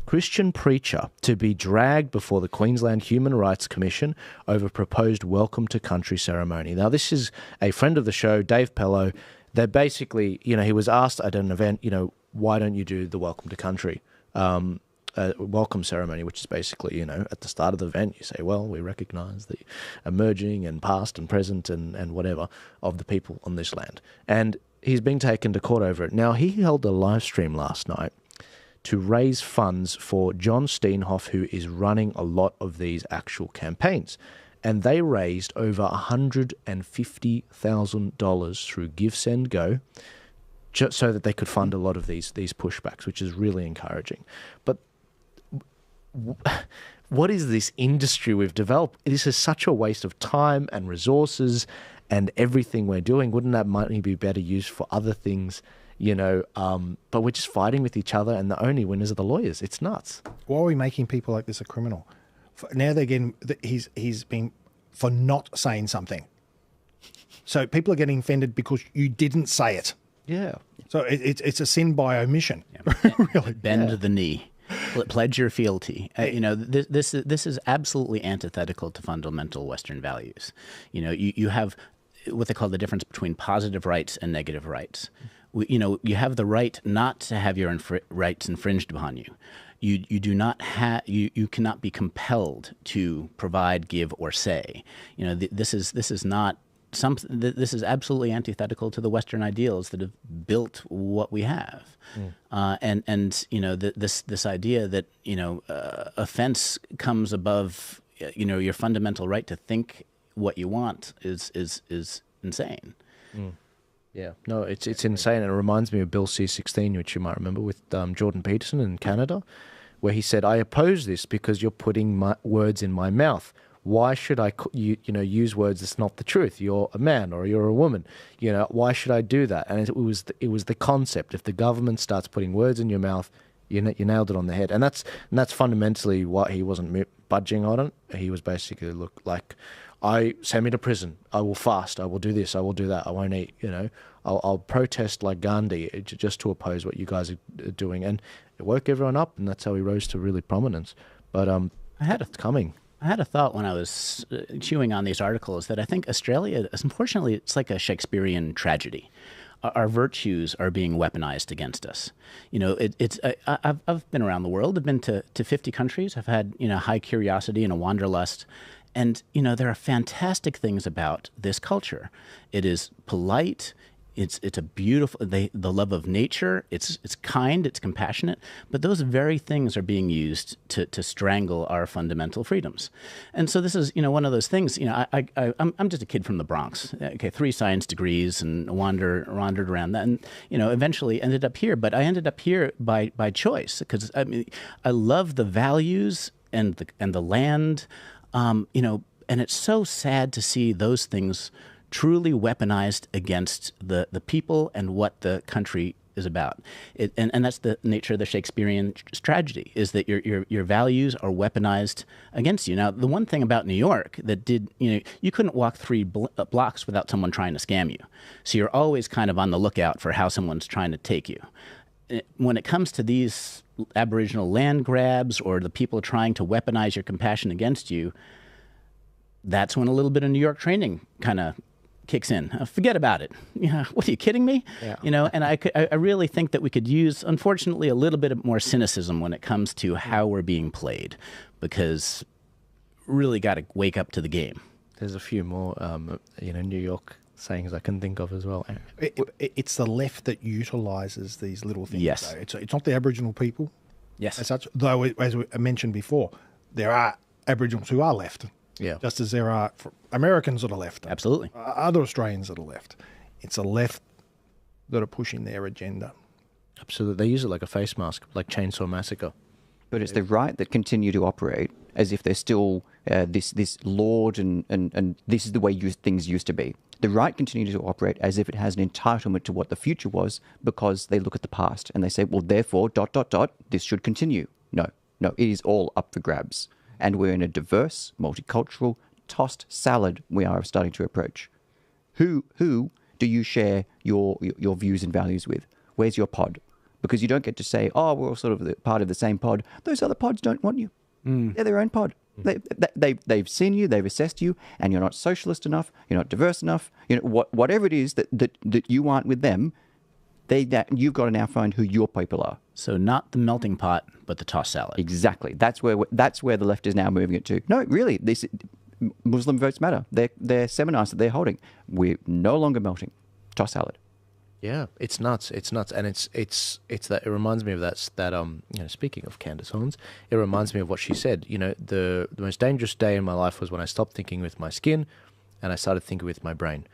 Christian preacher to be dragged before the Queensland Human Rights Commission over proposed welcome to country ceremony. Now, this is a friend of the show, Dave Pello. They basically, he was asked at an event, why don't you do the welcome to country welcome ceremony, which is basically, at the start of the event, you say, well, we recognize the emerging and past and present and whatever of the people on this land. And he's being taken to court over it. Now, he held a live stream last night to raise funds for John Steenhoff, who is running a lot of these actual campaigns. And they raised over $150,000 through Give, Send, Go, just so that they could fund a lot of these pushbacks, which is really encouraging. But what is this industry we've developed? This is such a waste of time and resources and everything we're doing. Wouldn't that money be better used for other things? But we're just fighting with each other, and the only winners are the lawyers. It's nuts. Why are we making people like this a criminal? Now they're getting, he's been for not saying something. So people are getting offended because you didn't say it. Yeah. So it's a sin by omission. Yeah. Really. Bend the knee. Pledge your fealty. This is absolutely antithetical to fundamental Western values. You have what they call the difference between positive rights and negative rights. You have the right not to have your rights infringed upon you. You do not have you cannot be compelled to provide, give, or say. This is not something. This is absolutely antithetical to the Western ideals that have built what we have. This idea that offense comes above your fundamental right to think what you want is insane. Yeah, no, it's insane. And it reminds me of Bill C-16, which you might remember with Jordan Peterson in Canada, where he said, I oppose this because you're putting words in my mouth. Why should I use words that's not the truth? You're a man or you're a woman. Why should I do that? And it was the concept. If the government starts putting words in your mouth, you nailed it on the head. And that's fundamentally what he wasn't budging on it. He was basically, send me to prison. I will fast. I will do this. I will do that. I won't eat. I'll protest like Gandhi just to oppose what you guys are doing. And it woke everyone up, and that's how he rose to really prominence. But it's coming. I had a thought when I was chewing on these articles that I think Australia, unfortunately, it's like a Shakespearean tragedy. Our virtues are being weaponized against us. I've been around the world. I've been to 50 countries. I've had high curiosity and a wanderlust. And, there are fantastic things about this culture. It is polite. It's a beautiful, the love of nature. It's kind. It's compassionate. But those very things are being used to strangle our fundamental freedoms. And so this is, one of those things. I'm just a kid from the Bronx. Okay, 3 science degrees and wandered around that, and eventually ended up here. But I ended up here by choice because I love the values and the land. And it's so sad to see those things truly weaponized against the people and what the country is about. And that's the nature of the Shakespearean tragedy, is that your values are weaponized against you. Now, the one thing about New York that did, you couldn't walk 3 blocks without someone trying to scam you. So you're always kind of on the lookout for how someone's trying to take you. When it comes to these Aboriginal land grabs or the people trying to weaponize your compassion against you, that's when a little bit of New York training kind of kicks in. Forget about it. What, are you kidding me? Yeah. And I really think that we could use, unfortunately, a little bit more cynicism when it comes to how we're being played, because really got to wake up to the game. There's a few more, New York sayings I can think of as well. It's the left that utilises these little things. Yes. Though. It's not the Aboriginal people. Yes. As such, though, as we mentioned before, there are Aboriginals who are left. Yeah. Just as there are Americans that are left. Absolutely. Other Australians that are left. It's the left that are pushing their agenda. Absolutely. They use it like a face mask, like Chainsaw Massacre. But it's the right that continue to operate as if they're still this lord and this is the way things used to be. The right continue to operate as if it has an entitlement to what the future was because they look at the past and they say, well, therefore, ... this should continue. No, it is all up for grabs. And we're in a diverse, multicultural, tossed salad we are starting to approach. Who do you share your views and values with? Where's your pod? because you don't get to say, oh, we're all sort of part of the same pod. Those other pods don't want you. They're their own pod. They've seen you, they've assessed you, and you're not socialist enough, you're not diverse enough. You know, whatever it is that you aren't with them, you've got to now find who your people are. So not the melting pot, but the tossed salad. Exactly. That's where the left is now moving it to. No, really, Muslim votes matter. Their seminars that they're holding, we're no longer melting. Toss salad. Yeah, it's nuts. It's nuts, and it's that. It reminds me of that. You know, speaking of Candace Owens, it reminds me of what she said. You know, the most dangerous day in my life was when I stopped thinking with my skin, and I started thinking with my brain.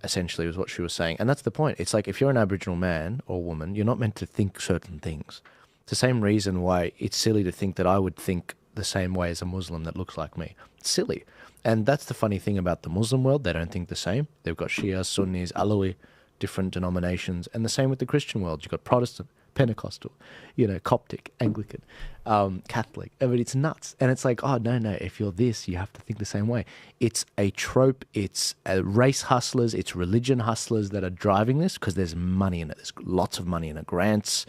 Essentially, was what she was saying, and that's the point. It's like if you're an Aboriginal man or woman, you're not meant to think certain things. It's the same reason why it's silly to think that I would think the same way as a Muslim that looks like me. It's silly, and that's the funny thing about the Muslim world. They don't think the same. They've got Shia, Sunnis, Alawi, different denominations, and the same with the Christian world. You've got Protestant, Pentecostal, you know, Coptic, Anglican, Catholic. I mean, it's nuts. And it's like, oh, no, if you're this, you have to think the same way. It's a trope. It's race hustlers. It's religion hustlers that are driving this because there's money in it. There's lots of money in it. Grants.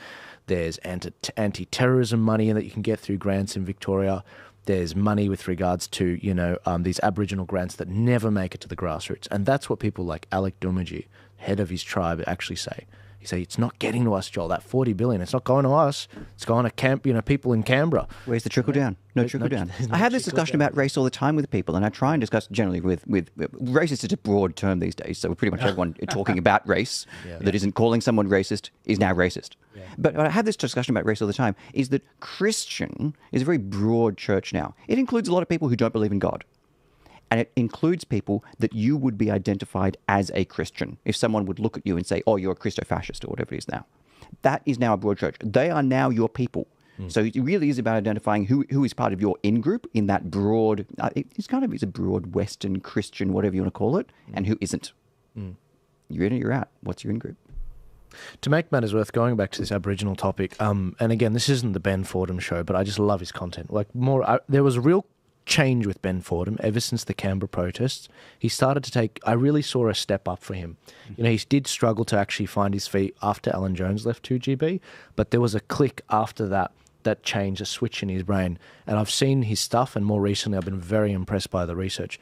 There's anti-terrorism money that you can get through grants in Victoria. There's money with regards to, you know, these Aboriginal grants that never make it to the grassroots. And that's what people like Alec Dumaji, head of his tribe, actually say. He say, it's not getting to us, Joel. That 40 billion, it's not going to us. It's going to people in Canberra. Where's the trickle down? No trickle down. I have this discussion about race all the time with people, and I try and discuss generally with race is such a broad term these days. So pretty much everyone talking about race that isn't calling someone racist is now racist. Yeah. But I have this discussion about race all the time, is that Christian is a very broad church now. It includes a lot of people who don't believe in God. And it includes people that you would be identified as a Christian. If someone would look at you and say, oh, you're a Christo-fascist or whatever it is now. That is now a broad church. They are now your people. So it really is about identifying who is part of your in-group in that broad, it's a broad Western Christian, whatever you want to call it, and who isn't. You're in or you're out. What's your in-group? To make matters worse, going back to this Aboriginal topic, and again, this isn't the Ben Fordham show, but I just love his content. Like there was a real change with Ben Fordham ever since the Canberra protests. He started to I really saw a step up for him. You know, he did struggle to actually find his feet after Alan Jones left 2GB, but there was a click after that changed, a switch in his brain. And I've seen his stuff, and more recently I've been very impressed by the research.